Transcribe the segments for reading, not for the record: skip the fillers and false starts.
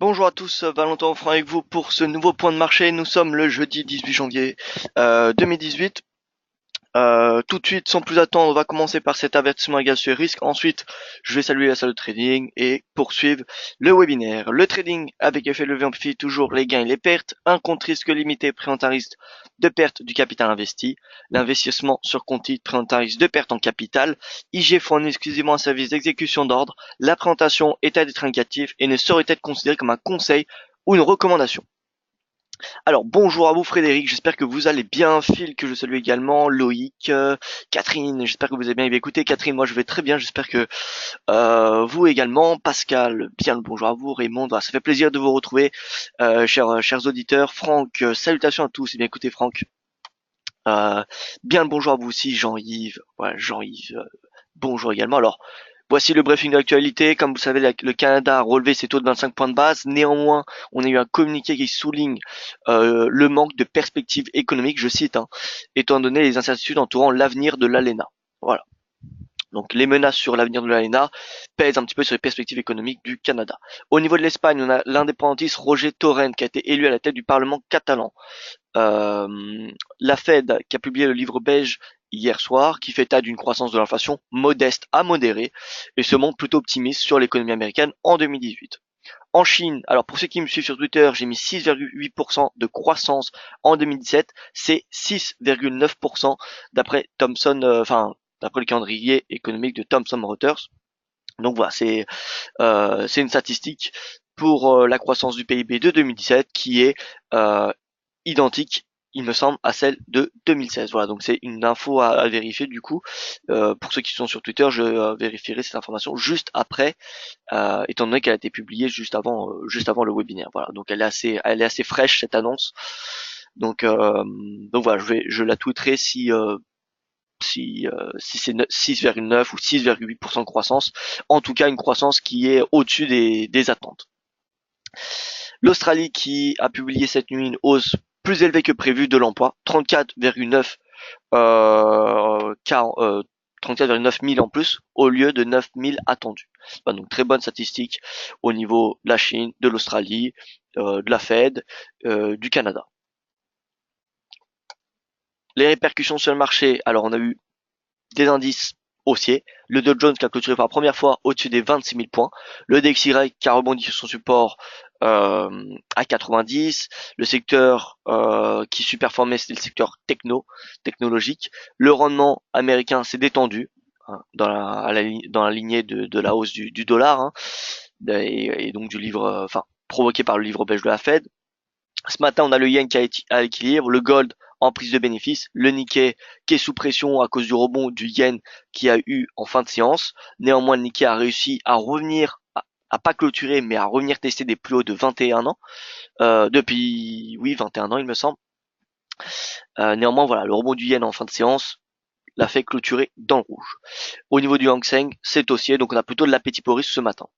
Bonjour à tous, Valentin Franc avec vous pour ce nouveau point de marché. Nous sommes le jeudi 18 janvier 2018. Tout de suite, sans plus attendre, on va commencer par cet avertissement égal sur les risques. Ensuite, je vais saluer la salle de trading et poursuivre le webinaire. Le trading avec effet levier amplifie toujours les gains et les pertes. Un compte risque limité présente un risque de perte du capital investi. L'investissement sur compte titre présente un risque de perte en capital. IG fournit exclusivement un service d'exécution d'ordre. La présentation est à titre indicatif et ne saurait être considérée comme un conseil ou une recommandation. Alors bonjour à vous Frédéric, j'espère que vous allez bien, Phil que je salue également, Loïc, Catherine, j'espère que vous avez bien écouté. Catherine, moi je vais très bien, j'espère que vous également, Pascal, bien le bonjour à vous, Raymond, voilà, ça fait plaisir de vous retrouver, chers auditeurs. Franck, salutations à tous, et bien écoutez Franck, euh, bien le bonjour à vous aussi, Jean-Yves, voilà, Jean-Yves, bonjour également. Alors, voici le briefing d'actualité. Comme vous le savez, le Canada a relevé ses taux de 25 points de base. Néanmoins, on a eu un communiqué qui souligne le manque de perspectives économiques, je cite, hein, étant donné les incertitudes entourant l'avenir de l'ALENA. Voilà. Donc les menaces sur l'avenir de l'ALENA pèsent un petit peu sur les perspectives économiques du Canada. Au niveau de l'Espagne, on a l'indépendantiste Roger Torrent qui a été élu à la tête du Parlement catalan. La Fed qui a publié le livre beige hier soir, qui fait état d'une croissance de l'inflation modeste à modérée et se montre plutôt optimiste sur l'économie américaine en 2018. En Chine, alors pour ceux qui me suivent sur Twitter, j'ai mis 6,8% de croissance en 2017, c'est 6,9% d'après Thomson, d'après le calendrier économique de Thomson Reuters. Donc voilà, c'est une statistique pour la croissance du PIB de 2017 qui est identique, il me semble, à celle de 2016. Voilà, donc c'est une info à vérifier du coup. Pour ceux qui sont sur Twitter, je vérifierai cette information juste après, étant donné qu'elle a été publiée juste avant le webinaire. Voilà, donc elle est assez fraîche cette annonce. Donc voilà, je la tweeterai si c'est 6,9 ou 6,8% de croissance. En tout cas, une croissance qui est au-dessus des attentes. L'Australie qui a publié cette nuit une hausse plus élevée que prévu de l'emploi, 34,9 000 en plus au lieu de 9 000 attendus. Donc très bonne statistique au niveau de la Chine, de l'Australie, de la Fed, du Canada. Les répercussions sur le marché, alors on a eu des indices haussiers. Le Dow Jones qui a clôturé pour la première fois au-dessus des 26 000 points. Le DXY qui a rebondi sur son support à 90. Le secteur qui surperformait, c'était le secteur technologique. Le rendement américain s'est détendu hein, dans la lignée de la hausse du dollar hein, et donc du livre, provoqué par le livre belge de la Fed. Ce matin, on a le yen qui est à l'équilibre, le gold en prise de bénéfice, le Nikkei qui est sous pression à cause du rebond du yen qui a eu en fin de séance. Néanmoins, le Nikkei a réussi à revenir, à pas clôturer, mais à revenir tester des plus hauts de 21 ans, depuis, oui, 21 ans, il me semble. Néanmoins, voilà, le rebond du yen en fin de séance l'a fait clôturer dans le rouge. Au niveau du Hang Seng, c'est haussier, donc on a plutôt de l'appétit pour risque ce matin.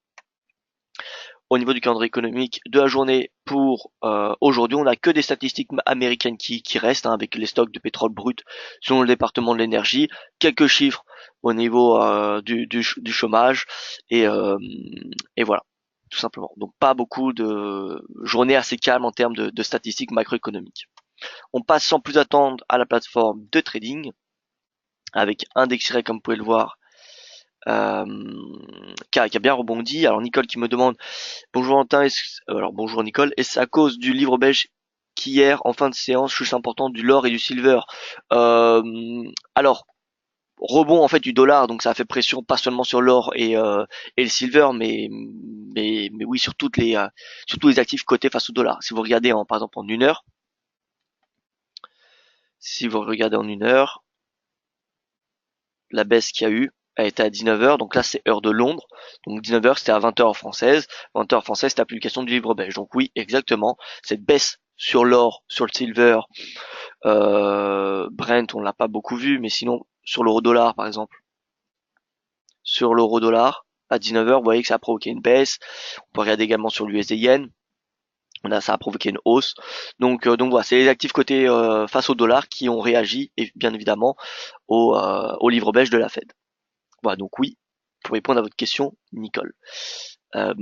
Au niveau du calendrier économique de la journée pour aujourd'hui, on n'a que des statistiques américaines qui restent hein, avec les stocks de pétrole brut selon le département de l'énergie, quelques chiffres au niveau du chômage et, euh, et voilà, tout simplement. Donc pas beaucoup de journées assez calmes en termes de statistiques macroéconomiques. On passe sans plus attendre à la plateforme de trading avec Indexirect comme vous pouvez le voir euh, qui a bien rebondi. Alors Nicole qui me demande bonjour Valentin, alors bonjour Nicole, est-ce à cause du livre belge qu'hier en fin de séance chute importante du l'or et du silver alors rebond en fait du dollar, donc ça a fait pression pas seulement sur l'or et le silver, mais oui sur tous les actifs cotés face au dollar. Si vous regardez par exemple en une heure, si vous regardez en une heure, la baisse qu'il y a eu a été à 19h, donc là c'est heure de Londres, donc 19h c'était à 20h française, 20h française c'était la publication du livre belge, donc oui exactement, cette baisse sur l'or, sur le silver, Brent on l'a pas beaucoup vu, mais sinon sur l'euro dollar par exemple, sur l'euro dollar à 19h vous voyez que ça a provoqué une baisse, on peut regarder également sur l'USD Yen, ça a provoqué une hausse. Donc voilà, c'est les actifs cotés face au dollar qui ont réagi, et bien évidemment, au livre belge de la Fed. Voilà, donc oui, pour répondre à votre question, Nicole. Euh,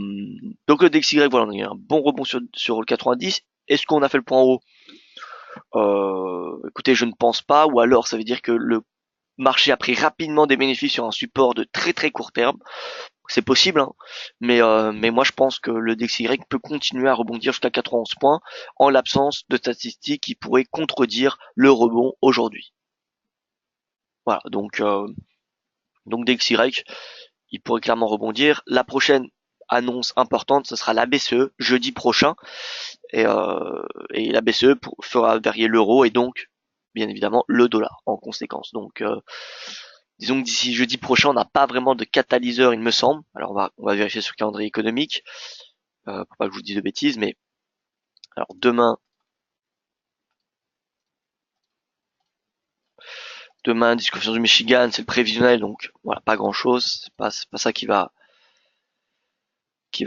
donc le DXY, voilà, on a eu un bon rebond sur le 90. Est-ce qu'on a fait le point haut? Écoutez, je ne pense pas, ou alors ça veut dire que le marché a pris rapidement des bénéfices sur un support de très très court terme. C'est possible, hein, mais moi je pense que le DXY peut continuer à rebondir jusqu'à 91 points en l'absence de statistiques qui pourraient contredire le rebond aujourd'hui. Voilà, donc DXY, il pourrait clairement rebondir. La prochaine annonce importante, ce sera la BCE jeudi prochain, et, euh, et la BCE fera varier l'euro et donc bien évidemment le dollar en conséquence. Donc disons que d'ici jeudi prochain, on n'a pas vraiment de catalyseur, il me semble. Alors on va vérifier sur le calendrier économique, pour pas que je vous dise de bêtises, mais alors demain discussion du Michigan, c'est le prévisionnel, donc voilà, pas grand chose, c'est pas ça qui va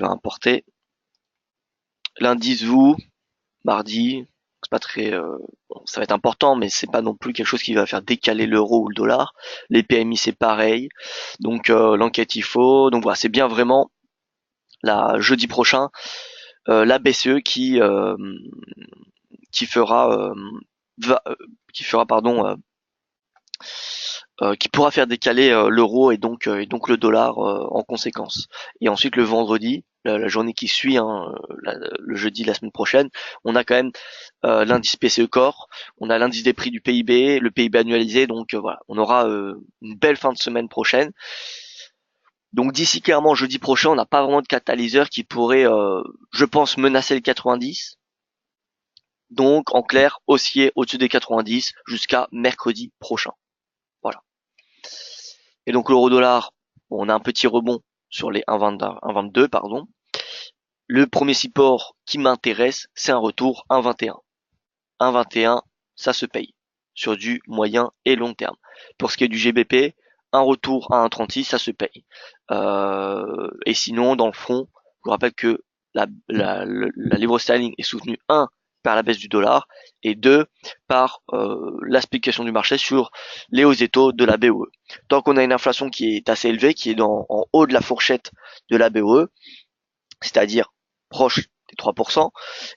importer. L'indice vous, mardi, c'est pas très, bon, ça va être important, mais c'est pas non plus quelque chose qui va faire décaler l'euro ou le dollar. Les PMI c'est pareil, donc l'enquête il faut, donc voilà, c'est bien vraiment la jeudi prochain la BCE qui fera va, qui fera pardon qui pourra faire décaler l'euro et donc le dollar en conséquence. Et ensuite le vendredi, la journée qui suit, hein, le jeudi de la semaine prochaine, on a quand même l'indice PCE Core, on a l'indice des prix du PIB, le PIB annualisé, donc voilà, on aura une belle fin de semaine prochaine. Donc d'ici clairement jeudi prochain, on n'a pas vraiment de catalyseur qui pourrait, je pense, menacer le 90. Donc en clair, osciller au-dessus des 90 jusqu'à mercredi prochain. Voilà. Et donc l'euro dollar, bon, on a un petit rebond sur les 1,22 pardon. Le premier support qui m'intéresse, c'est un retour 1,21. 1,21, ça se paye sur du moyen et long terme. Pour ce qui est du GBP, un retour à 1,36, ça se paye. Et sinon, dans le front, je vous rappelle que la livre sterling est soutenue 1 par la baisse du dollar et 2 par la spéculation du marché sur les hausses des taux de la BOE. Tant qu'on a une inflation qui est assez élevée, qui est en haut de la fourchette de la BOE, c'est-à-dire proche des 3%,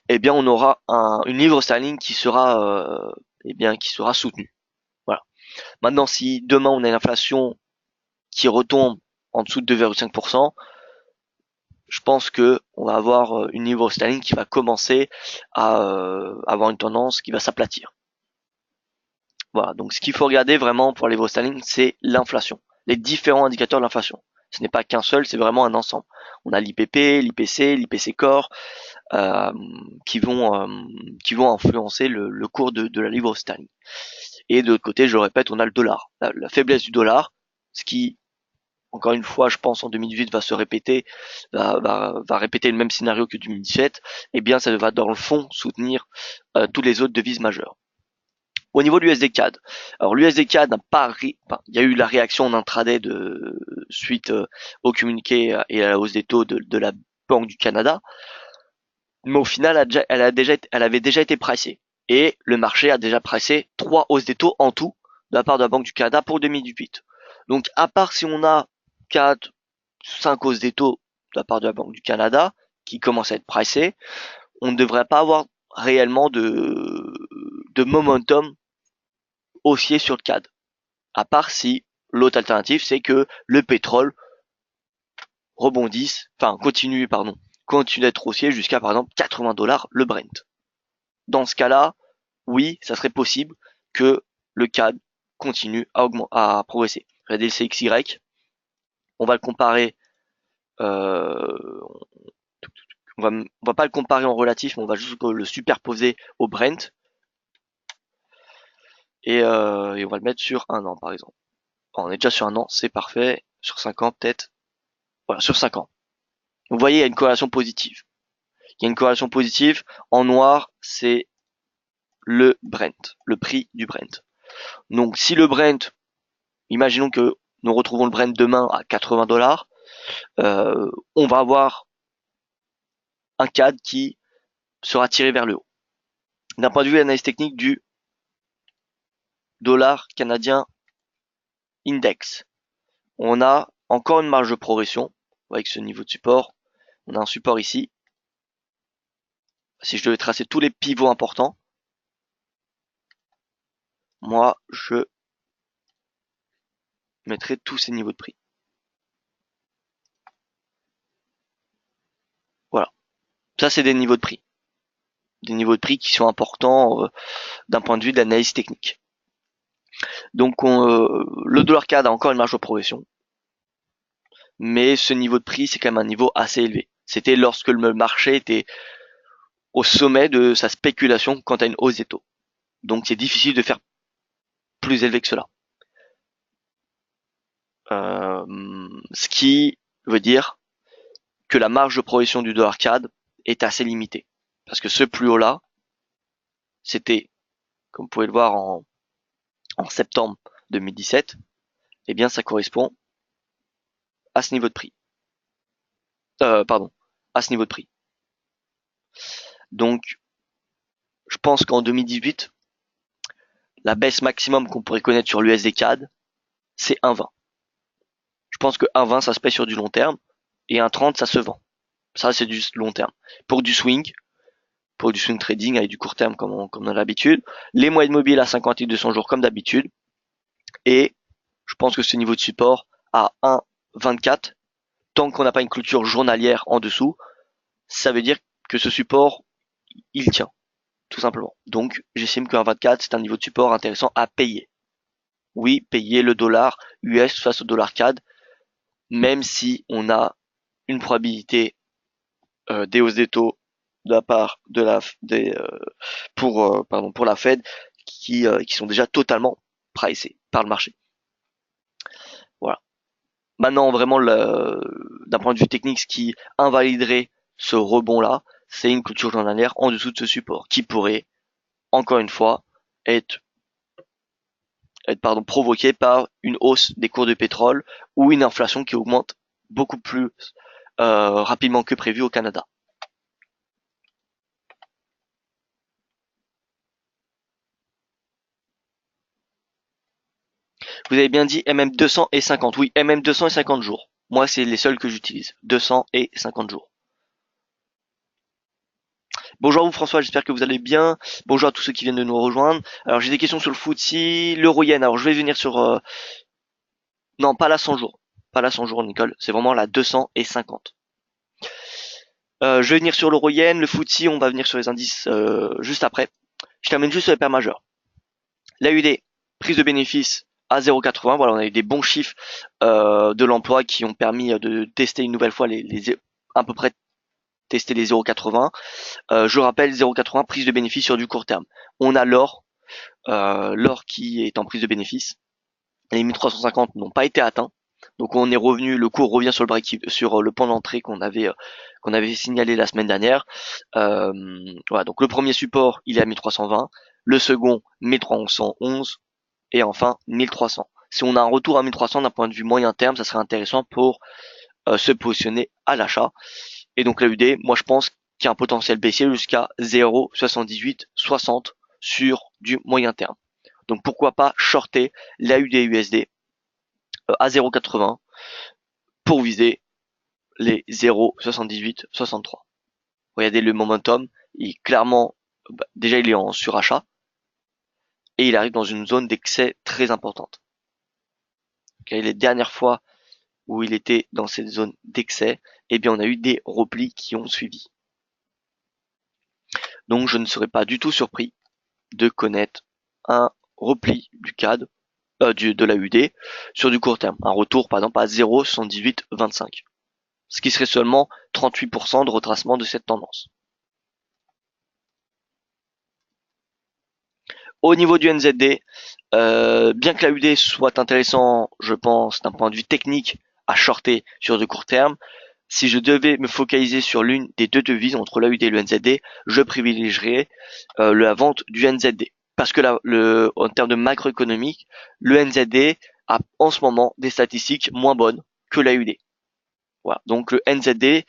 eh bien on aura une livre sterling qui sera soutenue. Voilà. Maintenant, si demain on a une inflation qui retombe en dessous de 2,5%, je pense que on va avoir une livre sterling qui va commencer à avoir une tendance qui va s'aplatir. Voilà. Donc ce qu'il faut regarder vraiment pour la livre sterling, c'est l'inflation, les différents indicateurs de l'inflation. Ce n'est pas qu'un seul, c'est vraiment un ensemble. On a l'IPP, l'IPC, l'IPC Core, euh, qui vont influencer le cours de la livre sterling. Et de l'autre côté, je le répète, on a le dollar, la faiblesse du dollar, ce qui, encore une fois, je pense en 2018 va se répéter, va répéter le même scénario que 2017. Eh bien, ça va dans le fond soutenir toutes les autres devises majeures. Au niveau de l'USD CAD, alors l'USD CAD n'a pas, enfin, il y a eu la réaction en intraday suite au communiqué et à la hausse des taux de la Banque du Canada, mais au final, elle avait déjà été pricée. Et le marché a déjà pricé 3 hausses des taux en tout de la part de la Banque du Canada pour 2018. Donc, à part si on a 4, 5 hausses des taux de la part de la Banque du Canada qui commencent à être pricées, on ne devrait pas avoir réellement de momentum haussier sur le CAD. À part si l'autre alternative, c'est que le pétrole continue d'être haussier jusqu'à par exemple 80 dollars le Brent. Dans ce cas-là, oui, ça serait possible que le CAD continue à progresser. Regardez le CXY, on va le comparer, euh, on va pas le comparer en relatif, mais on va juste le superposer au Brent et on va le mettre sur un an par exemple. On est déjà sur un an, c'est parfait. Sur 5 ans peut-être. Voilà, sur 5 ans. Vous voyez, il y a une corrélation positive. Il y a une corrélation positive. En noir, c'est le Brent, le prix du Brent. Donc si le Brent, imaginons que nous retrouvons le Brent demain à 80 dollars, on va avoir un CAD qui sera tiré vers le haut. D'un point de vue analyse technique du dollar canadien index, on a encore une marge de progression avec ce niveau de support On a un support ici. Si je devais tracer tous les pivots importants, moi, je mettrais tous ces niveaux de prix. Voilà. Ça, c'est des niveaux de prix. Des niveaux de prix qui sont importants d'un point de vue d'analyse technique. Donc, le dollar CAD a encore une marge de progression. Mais ce niveau de prix, c'est quand même un niveau assez élevé. C'était lorsque le marché était au sommet de sa spéculation quant à une hausse des taux. Donc, c'est difficile de faire plus élevé que cela. Ce qui veut dire que la marge de progression du dollar CAD est assez limitée. Parce que ce plus haut là, c'était, comme vous pouvez le voir en septembre 2017, eh bien ça correspond à ce niveau de prix. À ce niveau de prix. Donc, je pense qu'en 2018, la baisse maximum qu'on pourrait connaître sur l'USD CAD, c'est 1,20. Je pense que 1,20 ça se paye sur du long terme et 1,30 ça se vend. Ça c'est du long terme. Pour du swing trading avec du court terme comme on a l'habitude, les moyennes mobiles à 50 et 200 jours comme d'habitude, et je pense que ce niveau de support à 1,24, tant qu'on n'a pas une clôture journalière en dessous, ça veut dire que ce support, il tient, tout simplement. Donc j'estime qu'un 24, c'est un niveau de support intéressant à payer. Oui, payer le dollar US face au dollar CAD, même si on a une probabilité des hausses des taux de la part de pour la Fed qui sont déjà totalement pricés par le marché. Voilà. Maintenant, vraiment, d'un point de vue technique, ce qui invaliderait ce rebond-là, c'est une clôture journalière en dessous de ce support, qui pourrait, encore une fois, être provoquée par une hausse des cours de pétrole ou une inflation qui augmente beaucoup plus rapidement que prévu au Canada. Vous avez bien dit MM200 et 50. Oui, MM200 et 50 jours. Moi, c'est les seuls que j'utilise. 200 et 50 jours. Bonjour à vous François, j'espère que vous allez bien. Bonjour à tous ceux qui viennent de nous rejoindre. Alors j'ai des questions sur le FTSE, l'euro-yen. Alors je vais venir sur... Non, pas la 100 jours. Pas la 100 jours, Nicole. C'est vraiment la 200 et 50. Je vais venir sur l'euro-yen, le FTSE, on va venir sur les indices juste après. Je termine juste sur les paires majeures. L'AUD, prise de bénéfice à 0,80. Voilà, on a eu des bons chiffres de l'emploi qui ont permis de tester une nouvelle fois à peu près tester les 0,80. Je rappelle 0,80 prise de bénéfice sur du court terme. On a l'or qui est en prise de bénéfice. Les 1350 n'ont pas été atteints. Donc on est revenu, le cours revient sur le sur le point d'entrée qu'on avait signalé la semaine dernière. Voilà, donc le premier support il est à 1320, le second 1311 et enfin 1300. Si on a un retour à 1300 d'un point de vue moyen terme, ça serait intéressant pour se positionner à l'achat. Et donc l'AUD, moi je pense qu'il y a un potentiel baissier jusqu'à 0,7860 sur du moyen terme. Donc pourquoi pas shorter l'AUD USD à 0,80 pour viser les 0,7863. Regardez le momentum, clairement, déjà il est en surachat et il arrive dans une zone d'excès très importante. Les dernières fois où il était dans cette zone d'excès, eh bien on a eu des replis qui ont suivi. Donc je ne serais pas du tout surpris de connaître un repli du CAD, de l'AUD sur du court terme. Un retour par exemple à 0,7825. Ce qui serait seulement 38% de retracement de cette tendance. Au niveau du NZD, bien que l'AUD soit intéressant, je pense, d'un point de vue technique, à shorter sur du court terme, si je devais me focaliser sur l'une des deux devises entre l'AUD et le NZD, je privilégierais la vente du NZD. Parce que en termes de macroéconomique, le NZD a en ce moment des statistiques moins bonnes que l'AUD. Voilà. Donc le NZD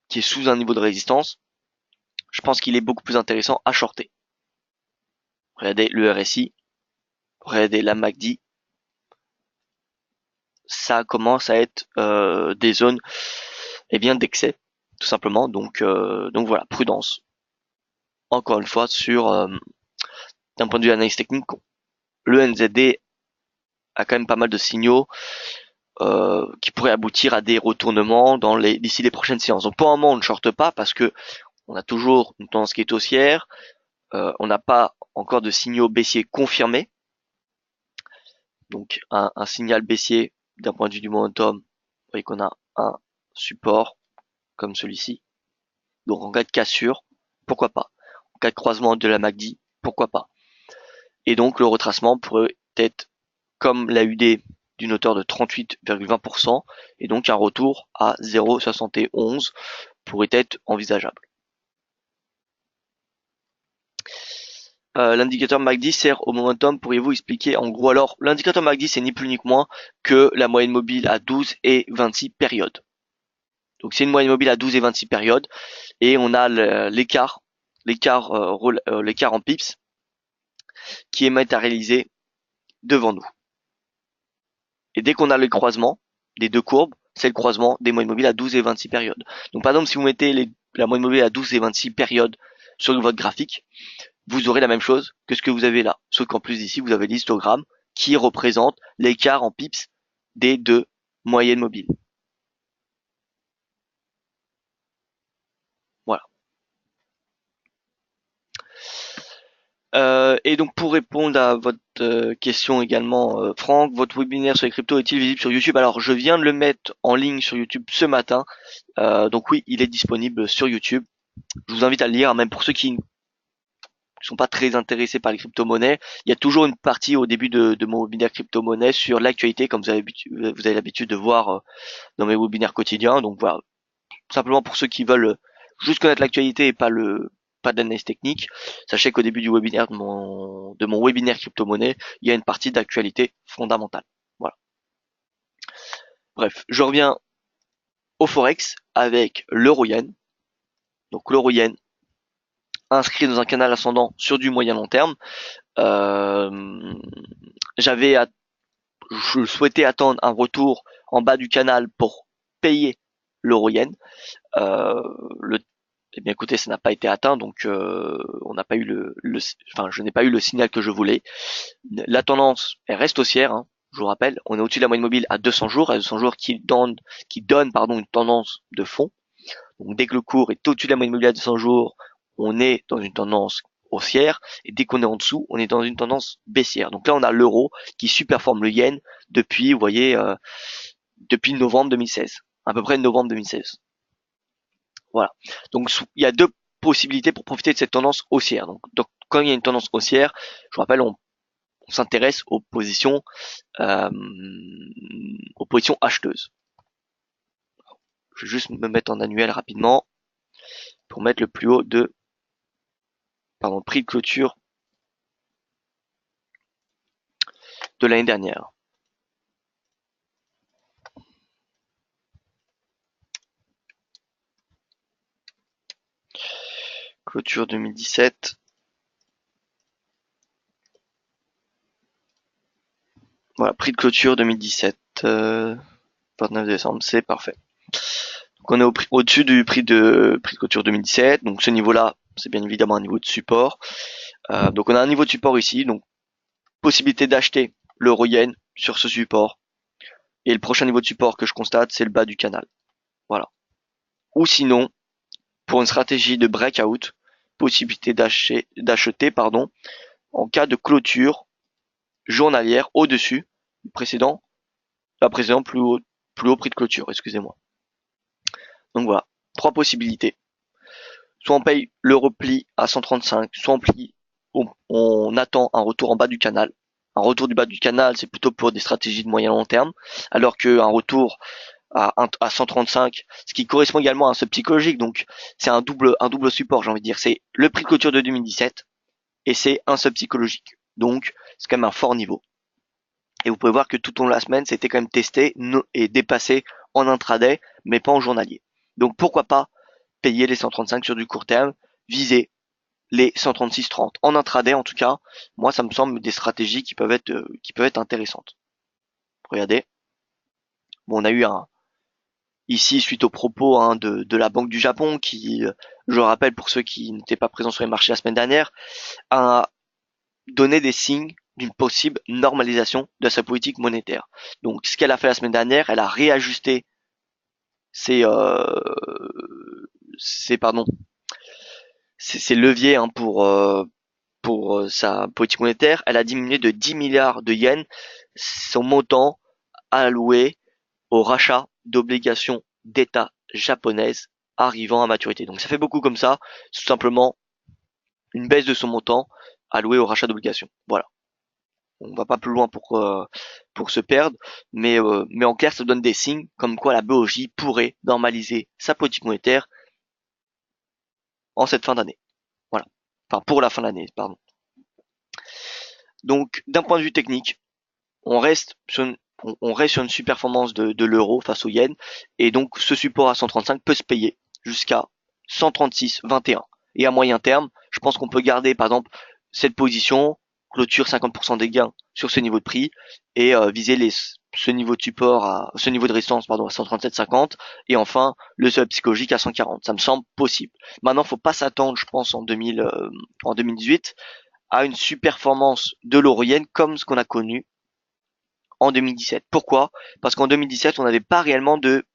qui est sous un niveau de résistance, je pense qu'il est beaucoup plus intéressant à shorter. Regardez le RSI, regardez la MACD, ça commence à être des zones bien d'excès, tout simplement. Donc voilà, prudence. Encore une fois, d'un point de vue analyse technique, le NZD a quand même pas mal de signaux qui pourraient aboutir à des retournements d'ici les prochaines séances. Donc pour un moment, on ne shorte pas parce que on a toujours une tendance qui est haussière. On n'a pas encore de signaux baissiers confirmés. Donc un signal baissier d'un point de vue du momentum, vous voyez qu'on a un support comme celui-ci. Donc en cas de cassure, pourquoi pas. En cas de croisement de la MACD, pourquoi pas. Et donc le retracement pourrait être comme la UD d'une hauteur de 38,20% et donc un retour à 0,71 pourrait être envisageable. L'indicateur MACD sert au momentum, pourriez-vous expliquer en gros? Alors l'indicateur MACD c'est ni plus ni moins que la moyenne mobile à 12 et 26 périodes. Donc c'est une moyenne mobile à 12 et 26 périodes et on a l'écart en pips qui est matérialisé devant nous. Et dès qu'on a le croisement des deux courbes, c'est le croisement des moyennes mobiles à 12 et 26 périodes. Donc par exemple, si vous mettez la moyenne mobile à 12 et 26 périodes sur votre graphique, vous aurez la même chose que ce que vous avez là. Sauf qu'en plus ici, vous avez l'histogramme qui représente l'écart en pips des deux moyennes mobiles. Voilà. Et donc pour répondre à votre question également, Franck, votre webinaire sur les cryptos est-il visible sur YouTube? Alors je viens de le mettre en ligne sur YouTube ce matin. Donc oui, il est disponible sur YouTube. Je vous invite à le lire, même pour ceux qui ne sont pas très intéressés par les crypto-monnaies. Il y a toujours une partie au début de mon webinaire crypto-monnaie sur l'actualité, comme vous avez l'habitude de voir dans mes webinaires quotidiens. Donc voilà, simplement pour ceux qui veulent juste connaître l'actualité et pas d'analyse technique, sachez qu'au début du webinaire de mon webinaire crypto-monnaie, il y a une partie d'actualité fondamentale. Voilà. Bref, je reviens au Forex avec l'euro-yen. Donc l'euro-yen inscrit dans un canal ascendant sur du moyen long terme. Euh, je souhaitais attendre un retour en bas du canal pour payer l'euro-yen. Euh, le Eh bien écoutez, ça n'a pas été atteint, donc on n'a pas eu je n'ai pas eu le signal que je voulais. La tendance, elle reste haussière, hein, je vous rappelle, on est au-dessus de la moyenne mobile à 200 jours, qui donne une tendance de fond. Donc dès que le cours est au-dessus de la moyenne mobile à 200 jours, on est dans une tendance haussière, et dès qu'on est en dessous, on est dans une tendance baissière. Donc là, on a l'euro qui superforme le yen depuis, vous voyez, depuis novembre 2016, à peu près novembre 2016. Voilà. Donc il y a deux possibilités pour profiter de cette tendance haussière. Donc quand il y a une tendance haussière, je vous rappelle, on s'intéresse euh, aux positions acheteuses. Je vais juste me mettre en annuel rapidement pour mettre le plus haut prix de clôture de l'année dernière. Clôture 2017. Voilà, prix de clôture 2017. 29 décembre, c'est parfait. Donc on est au-dessus du prix de clôture 2017. Donc ce niveau-là, c'est bien évidemment un niveau de support. Donc on a un niveau de support ici. Donc possibilité d'acheter l'euro-yen sur ce support. Et le prochain niveau de support que je constate, c'est le bas du canal. Voilà. Ou sinon, pour une stratégie de breakout, possibilité d'acheter en cas de clôture journalière au-dessus du précédent, plus haut prix de clôture, excusez-moi. Donc voilà, trois possibilités. Soit on paye le repli à 135, soit on attend un retour en bas du canal. Un retour du bas du canal, c'est plutôt pour des stratégies de moyen long terme, alors qu'un retour à 135, ce qui correspond également à un sub psychologique, donc c'est un double support, j'ai envie de dire. C'est le prix de clôture de 2017 et c'est un sub psychologique. Donc c'est quand même un fort niveau. Et vous pouvez voir que tout au long de la semaine, c'était quand même testé et dépassé en intraday, mais pas en journalier. Donc pourquoi pas payer les 135 sur du court terme, viser les 136,30 en intraday en tout cas. Moi, ça me semble des stratégies qui peuvent être intéressantes. Regardez, Bon, on a eu ici, suite aux propos de la Banque du Japon, qui, je rappelle pour ceux qui n'étaient pas présents sur les marchés la semaine dernière, a donné des signes d'une possible normalisation de sa politique monétaire. Donc, ce qu'elle a fait la semaine dernière, elle a réajusté ses, pardon, ses leviers pour sa politique monétaire. Elle a diminué de 10 milliards de yens son montant alloué au rachat d'obligations d'État japonaises arrivant à maturité. Donc ça fait beaucoup comme ça, c'est tout simplement une baisse de son montant alloué au rachat d'obligations. Voilà. On va pas plus loin pour se perdre, mais en clair, ça donne des signes comme quoi la BOJ pourrait normaliser sa politique monétaire en cette fin d'année. Voilà. Enfin, pour la fin d'année, pardon. Donc, d'un point de vue technique, on reste sur une super-performance de l'euro face au yen, et donc ce support à 135 peut se payer jusqu'à 136,21. Et à moyen terme, je pense qu'on peut garder par exemple cette position, clôture 50% des gains sur ce niveau de prix, et viser ce niveau de support ce niveau de résistance à 137,50, et enfin le seuil psychologique à 140. Ça me semble possible. Maintenant, faut pas s'attendre, je pense, en 2018 à une super-performance de l'euro yen comme ce qu'on a connu en 2017. Pourquoi? Parce qu'en 2017, on n'avait pas réellement de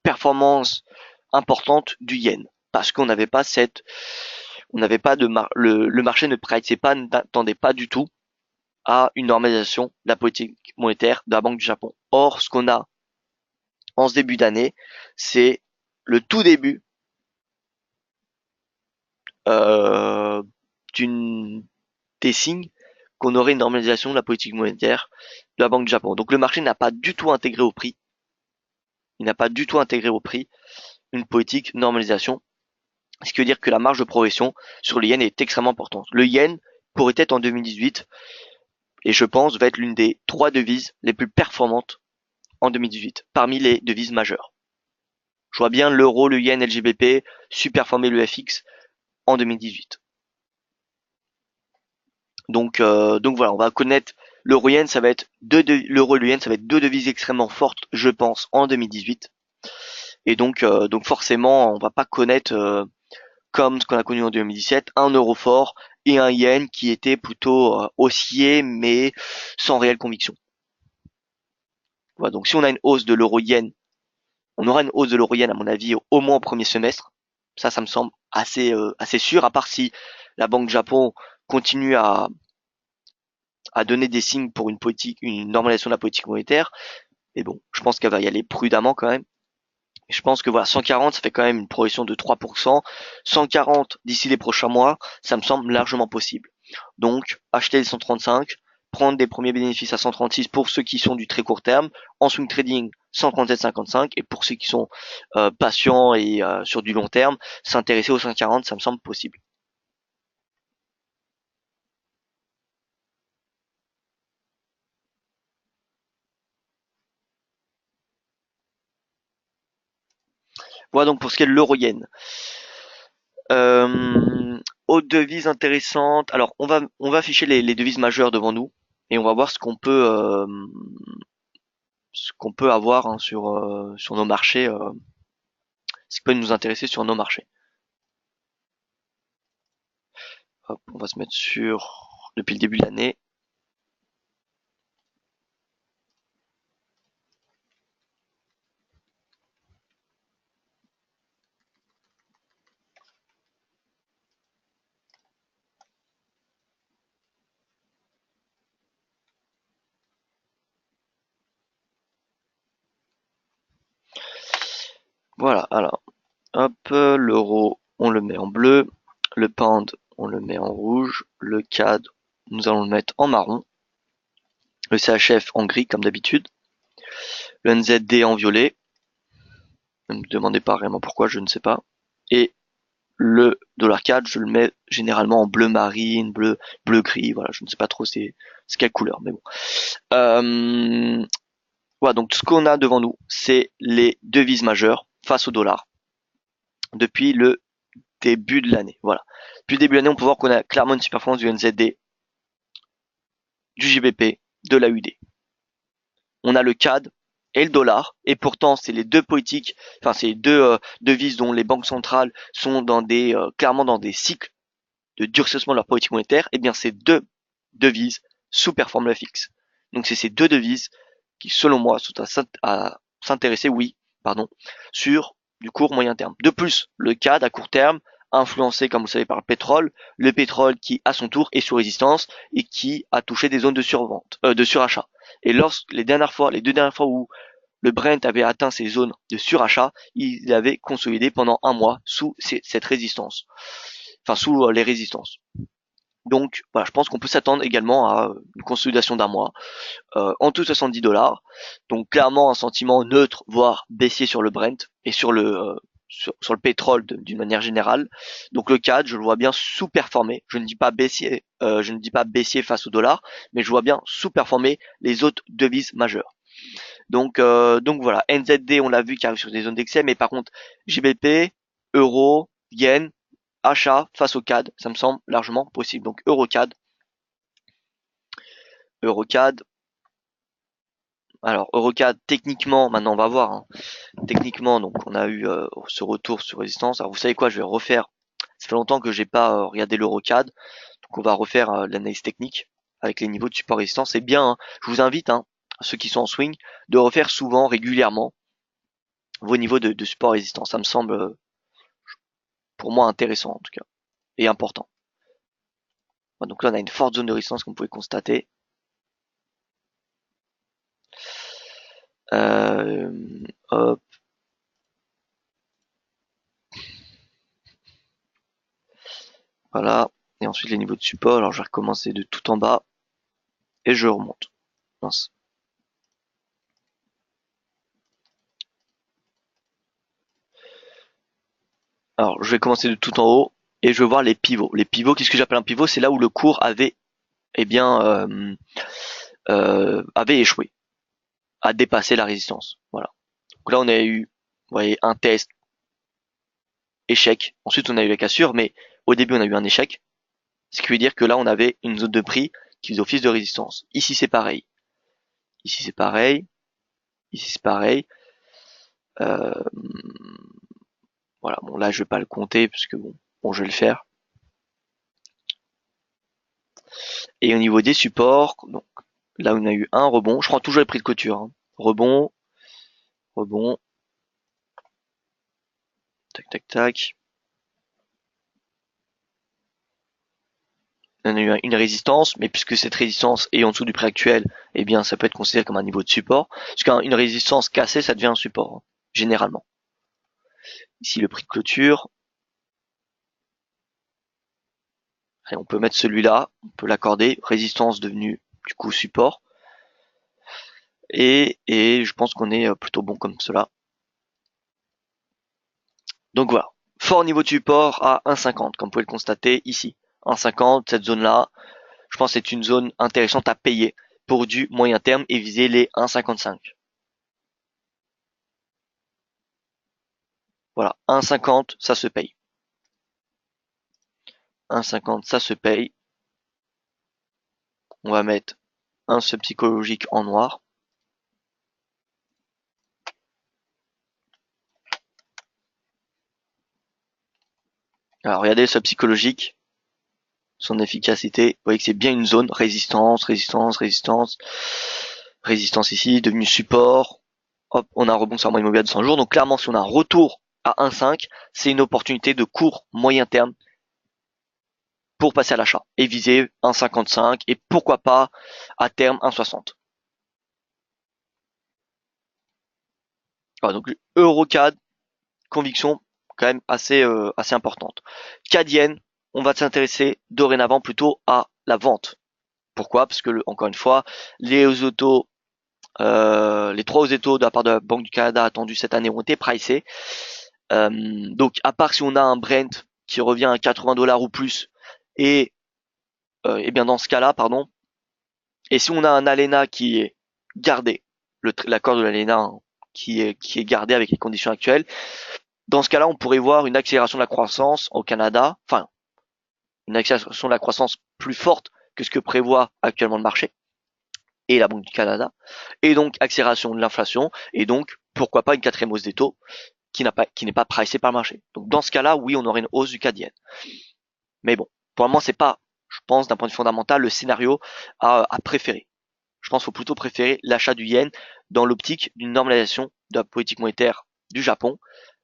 performance importante du yen. Parce qu'on n'avait pas le marché ne n'attendait pas du tout à une normalisation de la politique monétaire de la Banque du Japon. Or, ce qu'on a en ce début d'année, c'est le tout début euh, des signes qu'on aurait une normalisation de la politique monétaire de la Banque du Japon. Donc le marché n'a pas du tout intégré au prix. Il n'a pas du tout intégré au prix une politique normalisation. Ce qui veut dire que la marge de progression sur le yen est extrêmement importante. Le yen pourrait être en 2018, et je pense, va être l'une des 3 devises les plus performantes en 2018, parmi les devises majeures. Je vois bien l'euro, le yen et le GBP superformer le FX en 2018. Donc voilà, on va connaître l'euro yen, ça va être l'euro et le yen, ça va être deux devises extrêmement fortes, je pense, en 2018. Et donc forcément, on va pas connaître comme ce qu'on a connu en 2017, un euro fort et un yen qui était plutôt haussier mais sans réelle conviction. Voilà, donc si on a une hausse de l'euro yen, on aura une hausse de l'euro yen à mon avis au moins au premier semestre. Ça me semble assez sûr, à part si la Banque Japon continue à donner des signes pour une normalisation de la politique monétaire. Mais bon, je pense qu'elle va y aller prudemment quand même. Et je pense que voilà, 140, ça fait quand même une progression de 3%. 140 d'ici les prochains mois, ça me semble largement possible. Donc, acheter les 135, prendre des premiers bénéfices à 136 pour ceux qui sont du très court terme, en swing trading 137,55, et pour ceux qui sont patients et sur du long terme, s'intéresser aux 140, ça me semble possible. Voilà donc pour ce qui est de l'euro-yen. Autre devise intéressante. Alors on va afficher les devises majeures devant nous et on va voir ce qu'on peut avoir sur nos marchés, ce qui peut nous intéresser sur nos marchés. Hop, on va se mettre sur depuis le début de l'année. Voilà, alors hop, l'euro on le met en bleu, le pound on le met en rouge, le CAD nous allons le mettre en marron, le CHF en gris comme d'habitude, le NZD en violet, ne me demandez pas vraiment pourquoi, je ne sais pas, et le dollar CAD je le mets généralement en bleu marine, bleu gris, voilà, je ne sais pas trop c'est quelle couleur, mais bon. Voilà, donc ce qu'on a devant nous, c'est les devises majeures face au dollar depuis le début de l'année. Voilà. Depuis le début de l'année, on peut voir qu'on a clairement une super performance du NZD, du GBP, de l'AUD. on a le CAD et le dollar, et pourtant c'est les deux politiques, enfin c'est les deux devises dont les banques centrales sont dans des clairement dans des cycles de durcissement de leur politique monétaire. Et bien ces deux devises sous-performent le fixe. Donc c'est ces deux devises qui, selon moi, sont à s'intéresser, oui, pardon, sur du court moyen terme. De plus, le CAD à court terme, influencé, comme vous le savez, par le pétrole qui, à son tour, est sous résistance et qui a touché des zones de survente, de surachat. Et les deux dernières fois où le Brent avait atteint ces zones de surachat, il avait consolidé pendant un mois sous cette résistance, enfin sous les résistances. Donc voilà, je pense qu'on peut s'attendre également à une consolidation d'un mois en tout 70 $. Donc clairement un sentiment neutre, voire baissier sur le Brent et sur le pétrole d'une manière générale. Donc le CAD, je le vois bien sous-performer. Je ne dis pas baissier face au dollar, mais je vois bien sous-performer les autres devises majeures. Donc voilà, NZD, on l'a vu, qui arrive sur des zones d'excès, mais par contre GBP, euro, yen, achat face au CAD, ça me semble largement possible. Donc EuroCAD. Alors EuroCAD, techniquement, maintenant on va voir. Hein. Techniquement, donc on a eu ce retour sur résistance. Alors vous savez quoi, je vais refaire. Ça fait longtemps que j'ai pas regardé l'EuroCAD, donc on va refaire l'analyse technique avec les niveaux de support résistance. C'est bien. Hein. Je vous invite, hein, ceux qui sont en swing, de refaire souvent, régulièrement, vos niveaux de support résistance. Ça me semble, pour moi, intéressant en tout cas et important. Donc là, on a une forte zone de résistance, comme vous pouvez constater. Hop. Voilà. Et ensuite les niveaux de support. Alors je vais recommencer de tout en bas. Et je remonte. Mince. Alors je vais commencer de tout en haut. Et je vais voir les pivots. Les pivots, qu'est-ce que j'appelle un pivot? C'est là où le cours avait, avait échoué. A dépassé la résistance. Voilà. Donc là on a eu, vous voyez, un test. Échec. Ensuite on a eu la cassure. Mais au début on a eu un échec. Ce qui veut dire que là on avait une zone de prix qui faisait office de résistance. Ici c'est pareil. Ici c'est pareil. Ici c'est pareil. Euh, voilà, bon là je vais pas le compter parce que bon je vais le faire. Et au niveau des supports, donc là on a eu un rebond, je prends toujours les prix de clôture. Hein. Rebond, rebond, tac tac tac. On a eu une résistance, mais puisque cette résistance est en dessous du prix actuel, eh bien ça peut être considéré comme un niveau de support. Parce qu'une résistance cassée, ça devient un support, hein, généralement. Ici le prix de clôture. Allez, on peut mettre celui-là, on peut l'accorder, résistance devenue du coup support. Et je pense qu'on est plutôt bon comme cela. Donc voilà, fort niveau de support à 1,50, comme vous pouvez le constater ici. 1,50, cette zone-là, je pense que c'est une zone intéressante à payer pour du moyen terme et viser les 1,55. Voilà, 1,50, ça se paye. 1,50, ça se paye. On va mettre un seuil psychologique en noir. Alors regardez le seuil psychologique, son efficacité. Vous voyez que c'est bien une zone résistance, résistance, résistance, résistance ici, devenu support. Hop, on a un rebond sur la moyenne mobile de 100 jours. Donc clairement, si on a un retour à 1,5, c'est une opportunité de court moyen terme pour passer à l'achat et viser 1,55 et pourquoi pas à terme 1,60. Voilà, donc EuroCAD, conviction quand même assez importante. CAD-Yen, on va s'intéresser dorénavant plutôt à la vente. Pourquoi? Parce que encore une fois, les trois autos de la part de la Banque du Canada attendus cette année ont été pricés. Donc à part si on a un Brent qui revient à 80 $ ou plus, et bien dans ce cas-là, pardon, et si on a un ALENA qui est gardé, l'accord de l'ALENA hein, qui est gardé avec les conditions actuelles, dans ce cas-là, on pourrait voir une accélération de la croissance au Canada, enfin une accélération de la croissance plus forte que ce que prévoit actuellement le marché. et la Banque du Canada, et donc accélération de l'inflation, et donc pourquoi pas une quatrième hausse des taux qui n'est pas pricée par le marché. Donc dans ce cas-là, oui, on aurait une hausse du CAD yen. Mais bon, pour le moment, c'est pas, je pense, d'un point de vue fondamental, le scénario à préférer. Je pense qu'il faut plutôt préférer l'achat du yen dans l'optique d'une normalisation de la politique monétaire du Japon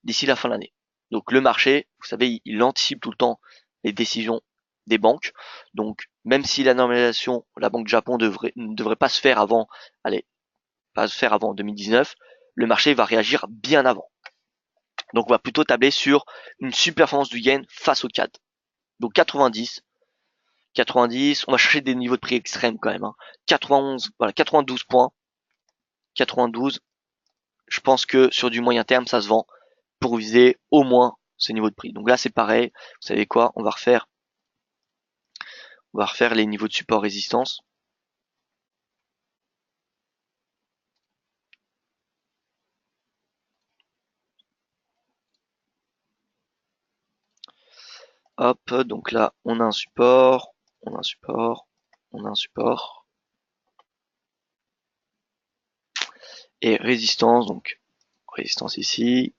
d'ici la fin de l'année. Donc le marché, vous savez, il anticipe tout le temps les décisions des banques. Donc même si la normalisation, la Banque du Japon ne devrait pas se faire avant, allez, pas se faire avant 2019, le marché va réagir bien avant. Donc on va plutôt tabler sur une super performance du yen face au CAD. Donc 90, 90, on va chercher des niveaux de prix extrêmes quand même. 91, voilà, 92 points. 92, je pense que sur du moyen terme, ça se vend pour viser au moins ce niveau de prix. Donc là, c'est pareil. Vous savez quoi? On va refaire les niveaux de support résistance. Hop, donc là, on a un support, on a un support, on a un support. Et résistance, donc résistance ici.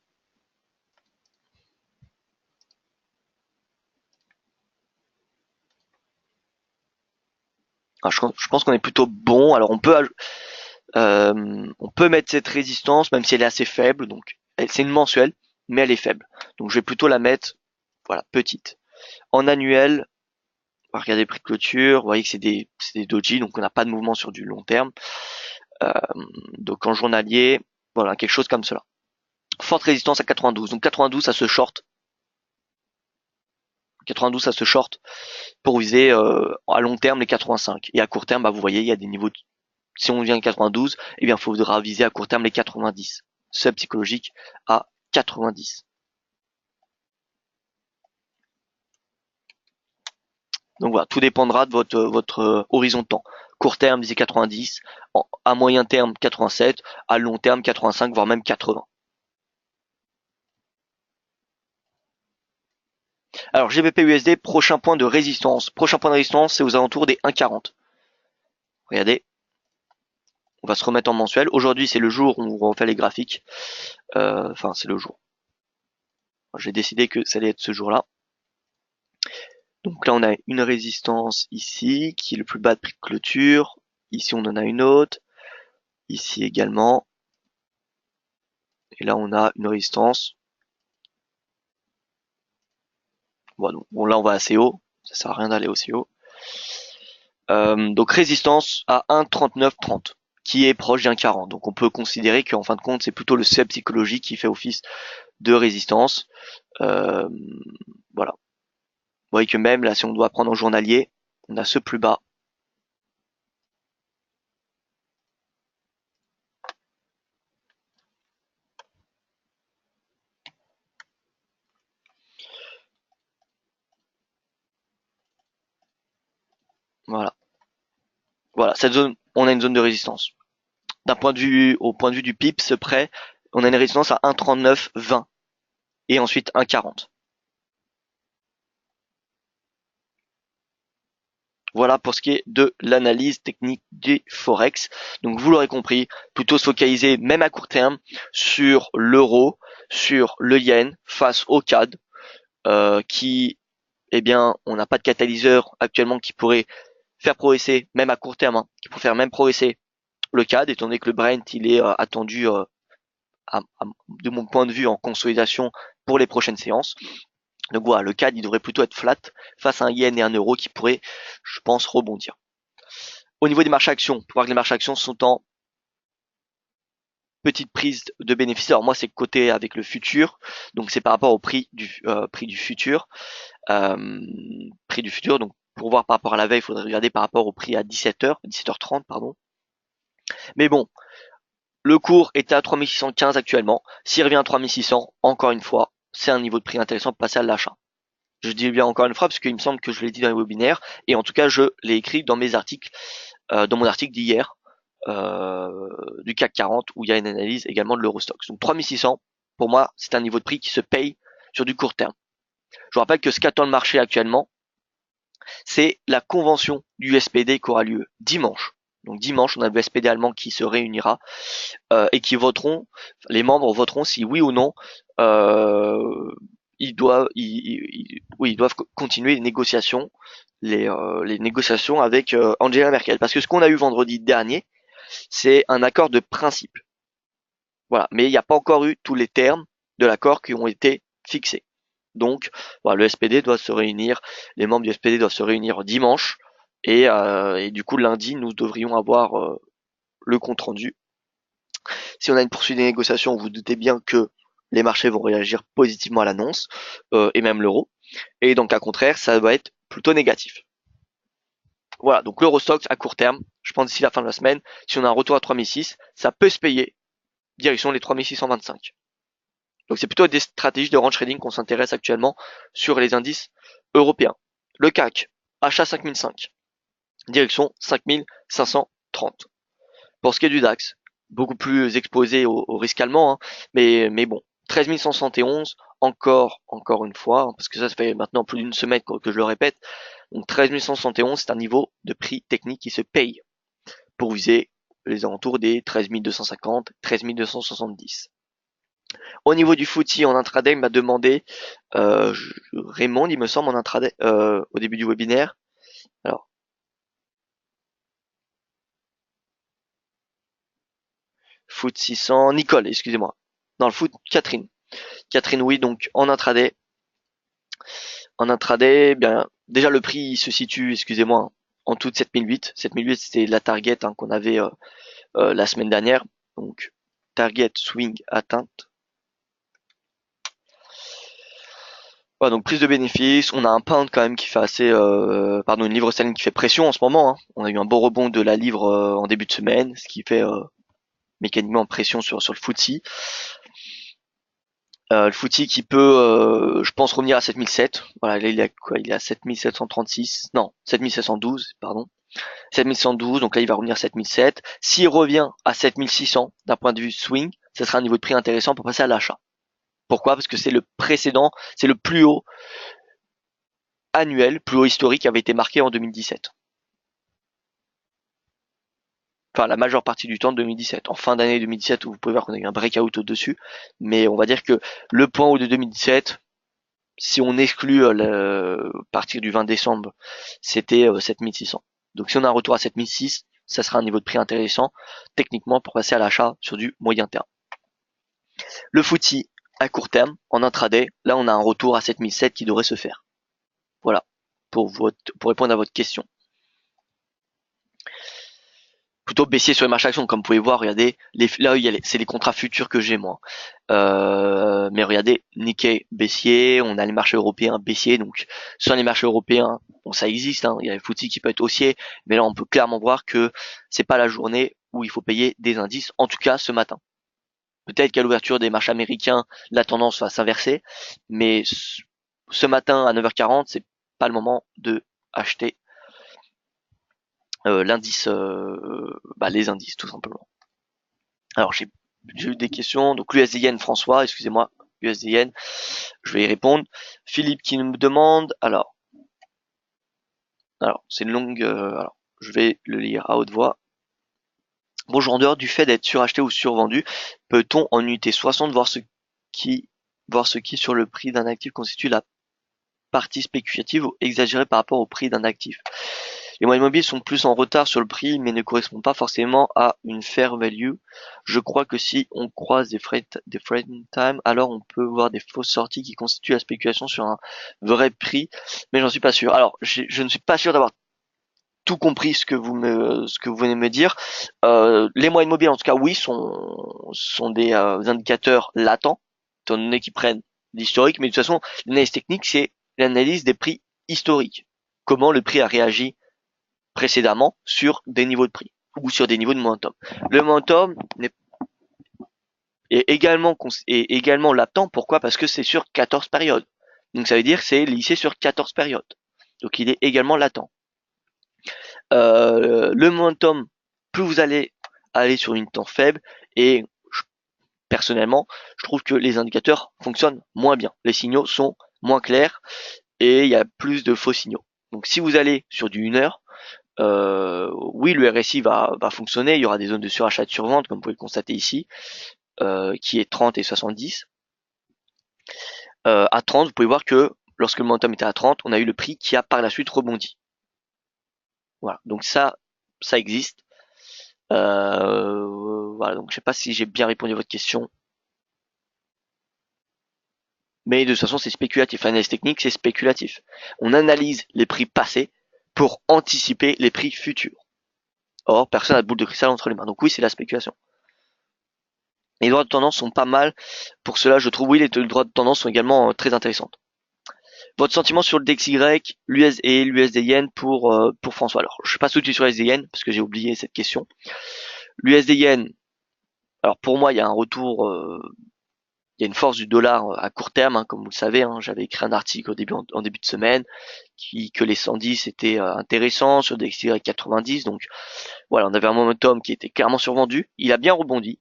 Ah, je pense qu'on est plutôt bon. Alors on peut mettre cette résistance, même si elle est assez faible. Donc c'est une mensuelle, mais elle est faible. Donc je vais plutôt la mettre, voilà, petite. En annuel, on va regarder les prix de clôture. Vous voyez que c'est des doji, donc on n'a pas de mouvement sur du long terme. Euh, donc en journalier, voilà, quelque chose comme cela. Forte résistance à 92. Donc 92, ça se short. 92, ça se short pour viser à long terme les 85. Et à court terme, bah, vous voyez, il y a des niveaux de... Si on vient à 92, eh bien, il faudra viser à court terme les 90. Seuil psychologique à 90. Donc voilà, tout dépendra de votre horizon de temps. Court terme, visez 90. À moyen terme, 87. À long terme, 85, voire même 80. Alors, GBP USD, prochain point de résistance. Prochain point de résistance, c'est aux alentours des 1,40. Regardez, on va se remettre en mensuel. Aujourd'hui, c'est le jour où on refait les graphiques. Enfin, c'est le jour. J'ai décidé que ça allait être ce jour-là. Donc là, on a une résistance ici, qui est le plus bas de prix de clôture. Ici, on en a une autre. Ici également. Et là, on a une résistance. Bon, là, on va assez haut. Ça sert à rien d'aller aussi haut. Donc résistance à 1,3930, qui est proche d'un 40. Donc on peut considérer qu'en fin de compte, c'est plutôt le seuil psychologique qui fait office de résistance. Voilà. Vous voyez que même là, si on doit prendre en journalier, on a ce plus bas. Voilà. Voilà, cette zone, on a une zone de résistance. Au point de vue du pips près, on a une résistance à 1,3920 et ensuite 1,40. Voilà pour ce qui est de l'analyse technique du Forex. Donc vous l'aurez compris, plutôt se focaliser même à court terme sur l'euro, sur le yen face au CAD, qui, eh bien, on n'a pas de catalyseur actuellement qui pourrait faire progresser, même à court terme, qui pourrait faire même progresser le CAD, étant donné que le Brent il est attendu, de mon point de vue, en consolidation pour les prochaines séances. Donc voilà, le CAD il devrait plutôt être flat face à un yen et un euro qui pourraient, je pense, rebondir. Au niveau des marchés actions, pour voir que les marchés actions sont en petite prise de bénéfices. Alors moi c'est coté avec le futur, donc c'est par rapport au prix du futur. Prix du futur, donc pour voir par rapport à la veille, il faudrait regarder par rapport au prix à 17h, 17h30 pardon. Mais bon, le cours est à 3615 actuellement. S'il revient à 3600, encore une fois, c'est un niveau de prix intéressant pour passer à l'achat. Je dis bien encore une fois parce qu'il me semble que je l'ai dit dans les webinaires et en tout cas je l'ai écrit dans mes articles, dans mon article d'hier du CAC 40 où il y a une analyse également de l'Eurostoxx. Donc 3600, pour moi, c'est un niveau de prix qui se paye sur du court terme. Je vous rappelle que ce qu'attend le marché actuellement, c'est la convention du SPD qui aura lieu dimanche. Donc dimanche, on a le SPD allemand qui se réunira et qui voteront, les membres voteront si oui ou non ils doivent continuer les négociations avec Angela Merkel. Parce que ce qu'on a eu vendredi dernier, c'est un accord de principe. Voilà, mais il n'y a pas encore eu tous les termes de l'accord qui ont été fixés. Donc, voilà, le SPD doit se réunir, les membres du SPD doivent se réunir dimanche, et du coup lundi, nous devrions avoir le compte rendu. Si on a une poursuite des négociations, vous doutez bien que les marchés vont réagir positivement à l'annonce, et même l'euro. Et dans le cas contraire, ça va être plutôt négatif. Voilà, donc l'Eurostoxx à court terme, je pense d'ici la fin de la semaine, si on a un retour à 3006, ça peut se payer direction les 3625. Donc c'est plutôt des stratégies de range trading qu'on s'intéresse actuellement sur les indices européens. Le CAC, achat 5005, direction 5530. Pour ce qui est du DAX, beaucoup plus exposé au risque allemand, hein, mais bon, 13171, encore une fois, hein, parce que ça fait maintenant plus d'une semaine que je le répète, donc 13171, c'est un niveau de prix technique qui se paye pour viser les alentours des 13250, 13270. Au niveau du FTSE en intraday, il m'a demandé Raymond, il me semble, en intraday au début du webinaire. Alors, foot 600, Nicole, excusez-moi. Dans le foot, Catherine. Catherine, oui, donc en intraday. En intraday, bien, déjà le prix se situe, excusez-moi, en dessous de 7008. 7008, c'était la target qu'on avait la semaine dernière. Donc, target swing atteinte. Voilà, donc prise de bénéfice, on a un pound quand même qui fait assez, une livre sterling qui fait pression en ce moment, hein. On a eu un beau rebond de la livre en début de semaine, ce qui fait mécaniquement pression sur le FTSE. Le FTSE qui peut, je pense, revenir à 7007. Voilà, là, il est à quoi? Il est à 7736. Non, 7712, pardon. 7112, donc là, il va revenir à 7007. S'il revient à 7600, d'un point de vue swing, ça sera un niveau de prix intéressant pour passer à l'achat. Pourquoi? Parce que c'est le précédent, c'est le plus haut annuel, plus haut historique, qui avait été marqué en 2017. Enfin, la majeure partie du temps de 2017. En fin d'année 2017, vous pouvez voir qu'on a eu un breakout au-dessus, mais on va dire que le point haut de 2017, si on exclut partir du 20 décembre, c'était 7600. Donc si on a un retour à 7006, ça sera un niveau de prix intéressant techniquement pour passer à l'achat sur du moyen terme. Le FTSE à court terme, en intraday, là on a un retour à 7007 qui devrait se faire. Voilà, pour répondre à votre question. Plutôt baissier sur les marchés actions, comme vous pouvez voir, regardez, là c'est les contrats futurs que j'ai moi. Mais regardez, Nikkei baissier, on a les marchés européens baissiers, donc sur les marchés européens, bon ça existe, hein, il y a le FTSE qui peut être haussier, mais là on peut clairement voir que c'est pas la journée où il faut payer des indices, en tout cas ce matin. Peut-être qu'à l'ouverture des marchés américains, la tendance va s'inverser, mais ce matin à 9h40, c'est pas le moment de acheter l'indice, les indices tout simplement. Alors j'ai eu des questions, donc l'USD François, excusez-moi, USD je vais y répondre. Philippe qui me demande, alors c'est une longue, alors je vais le lire à haute voix. Bonjour, en dehors du fait d'être suracheté ou survendu, peut-on en unité 60 voir ce qui sur le prix d'un actif constitue la partie spéculative ou exagérée par rapport au prix d'un actif? Les moyens immobiliers sont plus en retard sur le prix, mais ne correspondent pas forcément à une fair value. Je crois que si on croise des freight time, alors on peut voir des fausses sorties qui constituent la spéculation sur un vrai prix, mais j'en suis pas sûr. Alors, je ne suis pas sûr d'avoir tout compris ce que vous venez de me dire. Les moyens immobiliers, en tout cas, oui, sont des indicateurs latents, étant donné qu'ils prennent l'historique, mais de toute façon, l'analyse technique, c'est l'analyse des prix historiques. Comment le prix a réagi précédemment sur des niveaux de prix ou sur des niveaux de momentum. Le momentum est également latent. Pourquoi? Parce que c'est sur 14 périodes. Donc ça veut dire que c'est lissé sur 14 périodes. Donc il est également latent. Le momentum, plus vous allez aller sur une temps faible, et personnellement, je trouve que les indicateurs fonctionnent moins bien. Les signaux sont moins clairs et il y a plus de faux signaux. Donc si vous allez sur du 1 heure, oui, le RSI va fonctionner, il y aura des zones de surachat et de survente, comme vous pouvez le constater ici, qui est 30 et 70. À 30, vous pouvez voir que lorsque le momentum était à 30, on a eu le prix qui a par la suite rebondi. Voilà, donc ça existe. Voilà, donc je sais pas si j'ai bien répondu à votre question. Mais de toute façon, c'est spéculatif. L'analyse technique, c'est spéculatif. On analyse les prix passés pour anticiper les prix futurs. Or, personne n'a de boule de cristal entre les mains. Donc oui, c'est la spéculation. Les droits de tendance sont pas mal. Pour cela, je trouve, oui, les droits de tendance sont également très intéressantes. Votre sentiment sur le DXY, l'US et l'USD Yen pour François. Alors, je passe tout de suite sur l'USD Yen parce que j'ai oublié cette question. L'USD Yen, alors pour moi, il y a un retour, il y a une force du dollar à court terme, hein, comme vous le savez. Hein, j'avais écrit un article en début de semaine que les 110 étaient intéressants sur DXY 90. Donc voilà, on avait un momentum qui était clairement survendu. Il a bien rebondi.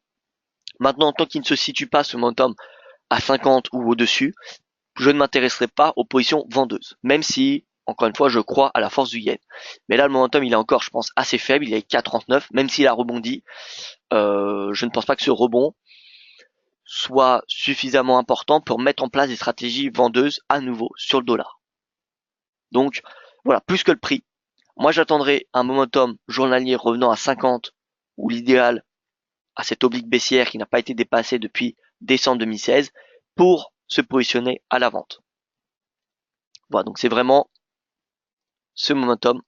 Maintenant, tant qu'il ne se situe pas ce momentum à 50 ou au-dessus, je ne m'intéresserai pas aux positions vendeuses, même si, encore une fois, je crois à la force du yen. Mais là, le momentum, il est encore, je pense, assez faible, il est 4,39, même s'il a rebondi, je ne pense pas que ce rebond soit suffisamment important pour mettre en place des stratégies vendeuses à nouveau sur le dollar. Donc, voilà, plus que le prix. Moi, j'attendrai un momentum journalier revenant à 50, ou l'idéal à cette oblique baissière qui n'a pas été dépassée depuis décembre 2016, pour se positionner à la vente. Voilà, donc c'est vraiment ce momentum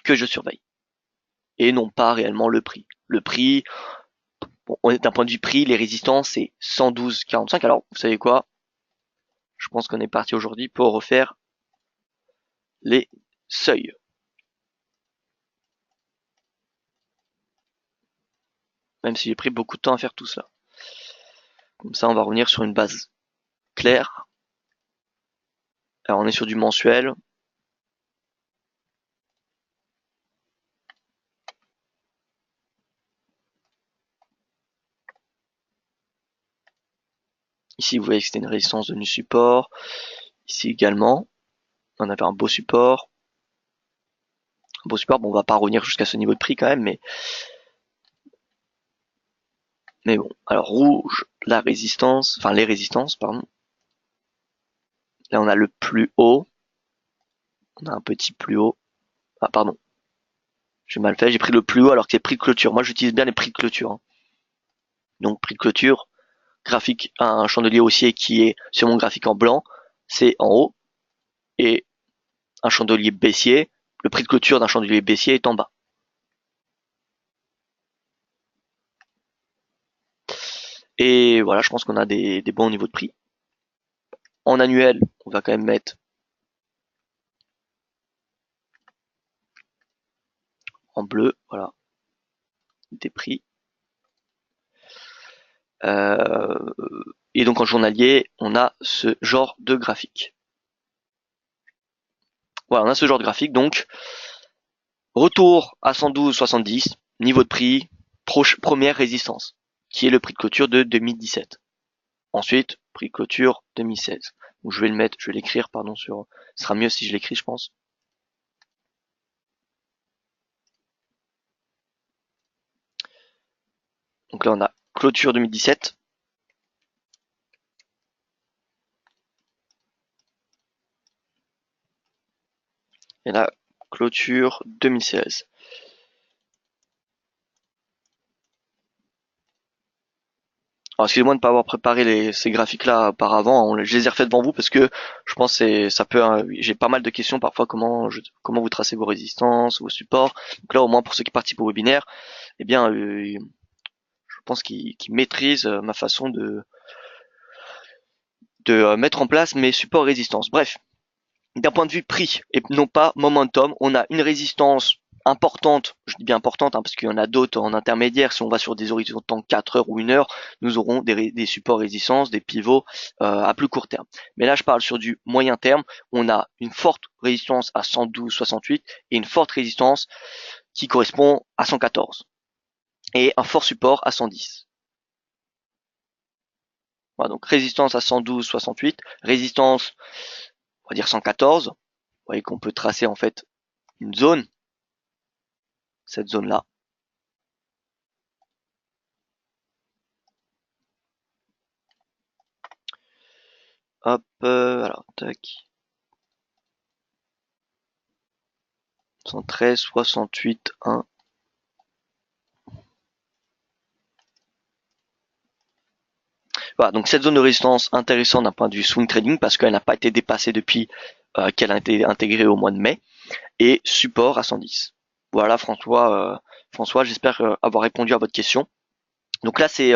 que je surveille et non pas réellement le prix. Le prix, bon, d'un point de vue prix, les résistances c'est 112,45. Alors vous savez quoi? Je pense qu'on est parti aujourd'hui pour refaire les seuils. Même si j'ai pris beaucoup de temps à faire tout cela. Comme ça, on va revenir sur une base claire. Alors on est sur du mensuel. Ici, vous voyez que c'était une résistance devenue support. Ici également, on avait un beau support. Un beau support, bon, on va pas revenir jusqu'à ce niveau de prix quand même, mais bon. Alors rouge, la résistance, enfin les résistances, pardon. Là, on a le plus haut. On a un petit plus haut. Ah, pardon. J'ai mal fait. J'ai pris le plus haut alors que c'est prix de clôture. Moi, j'utilise bien les prix de clôture. Hein. Donc, prix de clôture, graphique, un chandelier haussier qui est sur mon graphique en blanc, c'est en haut. Et un chandelier baissier, le prix de clôture d'un chandelier baissier est en bas. Et voilà, je pense qu'on a des bons niveaux de prix. En annuel, on va quand même mettre en bleu, voilà, des prix. Et donc en journalier, on a ce genre de graphique. Voilà, on a ce genre de graphique. Donc, retour à 112,70, niveau de prix, première résistance, qui est le prix de clôture de 2017. Ensuite, prix de clôture 2016. Donc je vais le mettre, je vais l'écrire, pardon, sur. Ce sera mieux si je l'écris, je pense. Donc là, on a clôture 2017. Et là, clôture 2016. Alors excusez-moi de ne pas avoir préparé ces graphiques-là auparavant. Je les ai refaits devant vous parce que je pense que ça peut. J'ai pas mal de questions parfois comment vous tracez vos résistances, vos supports. Donc là, au moins pour ceux qui participent au webinaire, eh bien, je pense qu'ils maîtrisent ma façon de mettre en place mes supports résistance. Bref, d'un point de vue prix et non pas momentum, on a une résistance importante, je dis bien importante hein, parce qu'il y en a d'autres en intermédiaire, si on va sur des horizons de temps 4 heures ou 1 heure, nous aurons des supports résistance, des pivots à plus court terme. Mais là je parle sur du moyen terme, on a une forte résistance à 112,68 et une forte résistance qui correspond à 114 et un fort support à 110. Voilà, donc résistance à 112,68, résistance on va dire 114, vous voyez qu'on peut tracer en fait une zone, cette zone-là. Hop, alors, tac. 113, 68, 1. Voilà, donc cette zone de résistance intéressante d'un point de vue swing trading parce qu'elle n'a pas été dépassée depuis qu'elle a été intégrée au mois de mai. Et support à 110. Voilà François, j'espère avoir répondu à votre question. Donc là c'est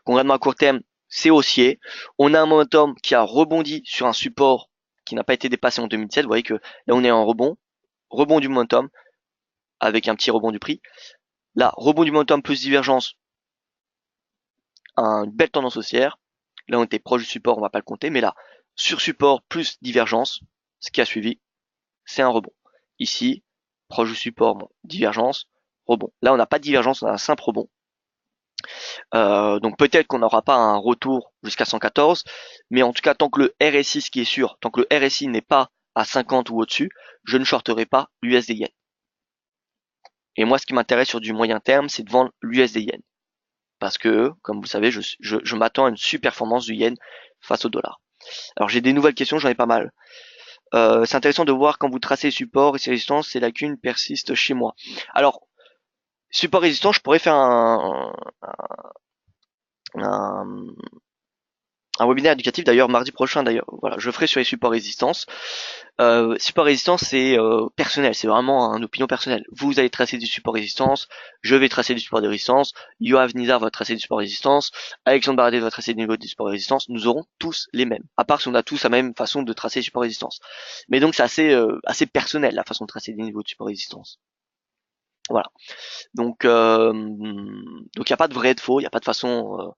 concrètement à court terme, c'est haussier. On a un momentum qui a rebondi sur un support qui n'a pas été dépassé en 2007. Vous voyez que là on est en rebond du momentum avec un petit rebond du prix. Là, rebond du momentum plus divergence, une belle tendance haussière. Là on était proche du support, on va pas le compter, mais là, sur support plus divergence, ce qui a suivi, c'est un rebond. Ici, proche du support, bon, divergence, rebond. Là, on n'a pas de divergence, on a un simple rebond. Donc peut-être qu'on n'aura pas un retour jusqu'à 114, mais en tout cas, tant que le RSI, ce qui est sûr, tant que le RSI n'est pas à 50 ou au-dessus, je ne shorterai pas l'USD Yen. Et moi, ce qui m'intéresse sur du moyen terme, c'est de vendre l'USD Yen. Parce que, comme vous savez, je m'attends à une super-performance du Yen face au dollar. Alors j'ai des nouvelles questions, j'en ai pas mal. C'est intéressant de voir quand vous tracez les supports et ces résistances, ces lacunes persistent chez moi. Alors, support résistant, je pourrais faire un, un webinaire éducatif d'ailleurs mardi prochain d'ailleurs. Voilà, je ferai sur les supports résistance. Support résistance c'est personnel, c'est vraiment une opinion personnelle. Vous allez tracer du support résistance, je vais tracer du support de résistance, Yoav Nizar va tracer du support résistance, Alexandre Baradet va tracer des niveaux de support résistance. Nous aurons tous les mêmes, à part si on a tous la même façon de tracer support résistance. Mais donc c'est assez personnel la façon de tracer des niveaux de support résistance. Voilà. Donc il n'y a pas de vrai et de faux, il n'y a pas de façon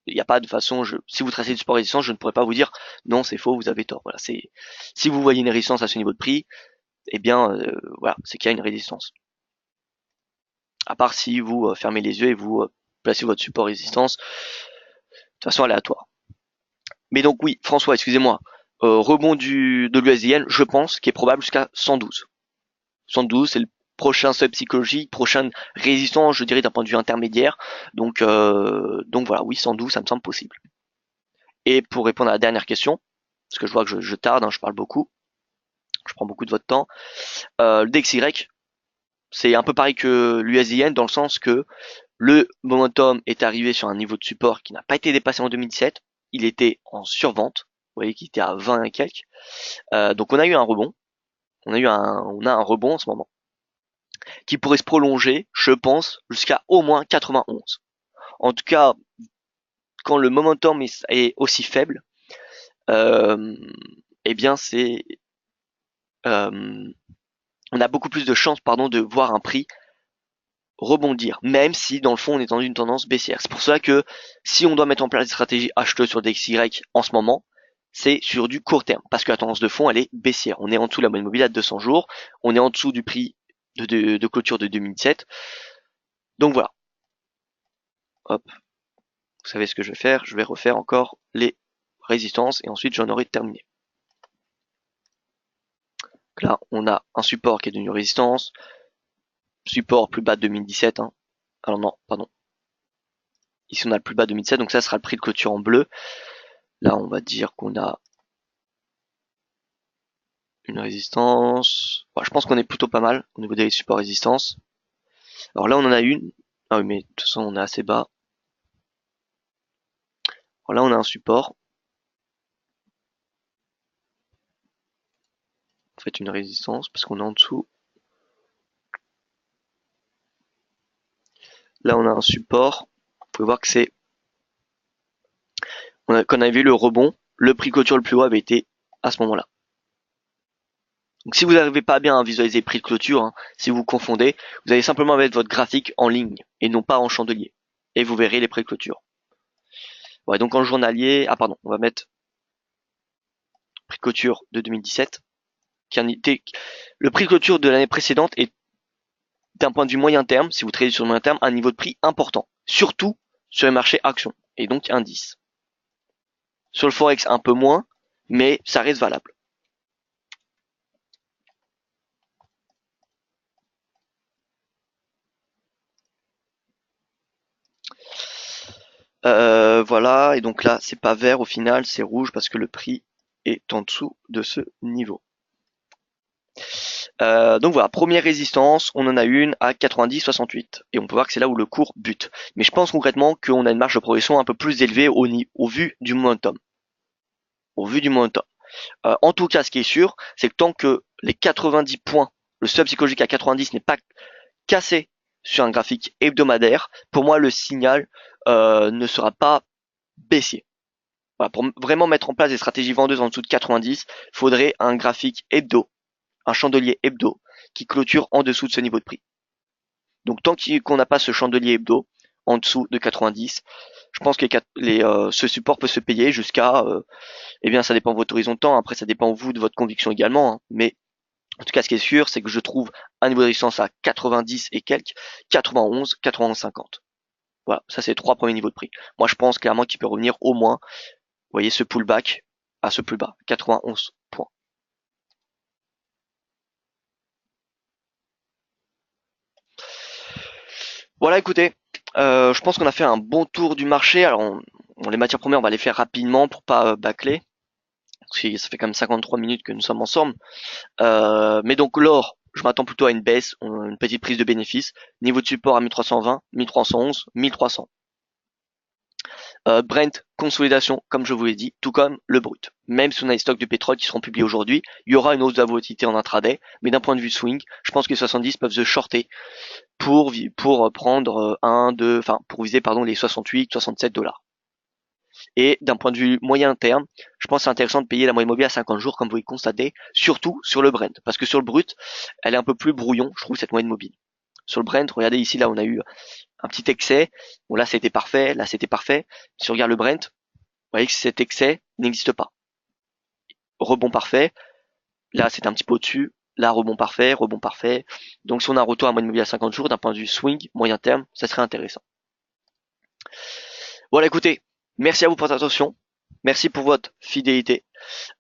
il n'y a pas de façon, si vous tracez du support résistance, je ne pourrais pas vous dire non, c'est faux, vous avez tort. Voilà, si vous voyez une résistance à ce niveau de prix, eh bien, voilà, c'est qu'il y a une résistance. À part si vous fermez les yeux et vous placez votre support résistance de façon aléatoire. Mais donc oui, François, excusez-moi, rebond de l'USDN, je pense, qui est probable jusqu'à 112. 112, c'est le prochain seuil psychologique, prochaine résistance, je dirais d'un point de vue intermédiaire. Donc voilà, oui, 112, ça me semble possible. Et pour répondre à la dernière question, parce que je vois que je tarde, hein, je parle beaucoup, je prends beaucoup de votre temps. Le DXY, c'est un peu pareil que l'USDN dans le sens que le momentum est arrivé sur un niveau de support qui n'a pas été dépassé en 2017. Il était en survente. Vous voyez qu'il était à 20 et quelques. Donc on a eu un rebond. On a un rebond en ce moment qui pourrait se prolonger, je pense, jusqu'à au moins 91. En tout cas, quand le momentum est aussi faible, eh bien euh, on a beaucoup plus de chances, de voir un prix rebondir, même si dans le fond on est dans une tendance baissière. C'est pour ça que si on doit mettre en place des stratégies acheteuses sur DXY en ce moment, c'est sur du court terme, parce que la tendance de fond elle est baissière. On est en dessous de la moyenne mobile à 200 jours, on est en dessous du prix de clôture de 2007. Donc voilà. Hop, vous savez ce que je vais faire, je vais refaire encore les résistances et ensuite j'en aurai terminé. Donc là, on a un support qui est devenu résistance, support plus bas de 2017. Hein. Alors non, pardon. Ici on a le plus bas de 2007, donc ça sera le prix de clôture en bleu. Là, on va dire qu'on a une résistance. Bon, je pense qu'on est plutôt pas mal au niveau des supports résistance. Alors là, on en a une. Ah oui, mais de toute façon, on est assez bas. Alors là, on a un support. En fait, une résistance parce qu'on est en dessous. Là, on a un support. Vous pouvez voir que c'est. Quand on a vu le rebond, le prix clôture le plus haut avait été à ce moment-là. Donc si vous n'arrivez pas bien à visualiser le prix de clôture, hein, si vous confondez, vous allez simplement mettre votre graphique en ligne et non pas en chandelier. Et vous verrez les prix de clôture. Ouais, donc en journalier, ah pardon, on va mettre prix de clôture de 2017. Le prix de clôture de l'année précédente est d'un point de vue moyen terme, si vous tradez sur le moyen terme, un niveau de prix important. Surtout sur les marchés actions et donc indices. Sur le Forex, un peu moins, mais ça reste valable. Voilà, et donc là, c'est pas vert au final, c'est rouge parce que le prix est en dessous de ce niveau. Donc voilà, première résistance, on en a une à 90,68 et on peut voir que c'est là où le cours bute. Mais je pense concrètement qu'on a une marge de progression un peu plus élevée au vu du momentum. Au vu du momentum. En tout cas, ce qui est sûr, c'est que tant que les 90 points, le seuil psychologique à 90 n'est pas cassé sur un graphique hebdomadaire, pour moi le signal ne sera pas baissier. Voilà, pour vraiment mettre en place des stratégies vendeuses en dessous de 90, il faudrait un graphique hebdo, un chandelier hebdo qui clôture en dessous de ce niveau de prix. Donc tant qu'on n'a pas ce chandelier hebdo en dessous de 90, je pense que ce support peut se payer jusqu'à, eh bien ça dépend de votre horizon de temps, après ça dépend vous de votre conviction également, hein. Mais en tout cas ce qui est sûr c'est que je trouve un niveau de résistance à 90 et quelques, 91, 91,50. Voilà, ça c'est les trois premiers niveaux de prix. Moi je pense clairement qu'il peut revenir au moins, vous voyez ce pullback à ce plus bas, 91 points. Voilà, écoutez, je pense qu'on a fait un bon tour du marché. Alors, les matières premières, on va les faire rapidement pour pas bâcler. Parce que ça fait quand même 53 minutes que nous sommes ensemble. Mais donc l'or, je m'attends plutôt à une baisse, une petite prise de bénéfice. Niveau de support à 1320, 1311, 1300. Brent, consolidation, comme je vous l'ai dit, tout comme le brut. Même si on a les stocks de pétrole qui seront publiés aujourd'hui, il y aura une hausse de la volatilité en intraday. Mais d'un point de vue swing, je pense que les 70 peuvent se shorter pour prendre pour viser les 68, 67 dollars. Et d'un point de vue moyen terme, je pense que c'est intéressant de payer la moyenne mobile à 50 jours, comme vous pouvez constater, surtout sur le Brent, parce que sur le brut, elle est un peu plus brouillon, je trouve, cette moyenne mobile. Sur le Brent, regardez ici, là, on a eu un petit excès. Bon, là, c'était parfait, là, c'était parfait. Si on regarde le Brent, vous voyez que cet excès n'existe pas. Rebond parfait, là, c'est un petit peu au-dessus. Là, rebond parfait, rebond parfait. Donc, si on a un retour à moyenne mobile à 50 jours, d'un point de vue swing, moyen terme, ça serait intéressant. Voilà, écoutez, merci à vous pour votre attention. Merci pour votre fidélité.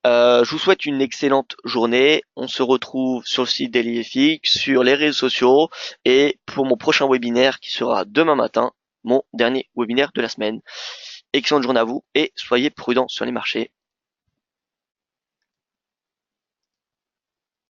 Je vous souhaite une excellente journée. On se retrouve sur le site d'EliFX, sur les réseaux sociaux et pour mon prochain webinaire qui sera demain matin, mon dernier webinaire de la semaine. Excellente journée à vous et soyez prudents sur les marchés.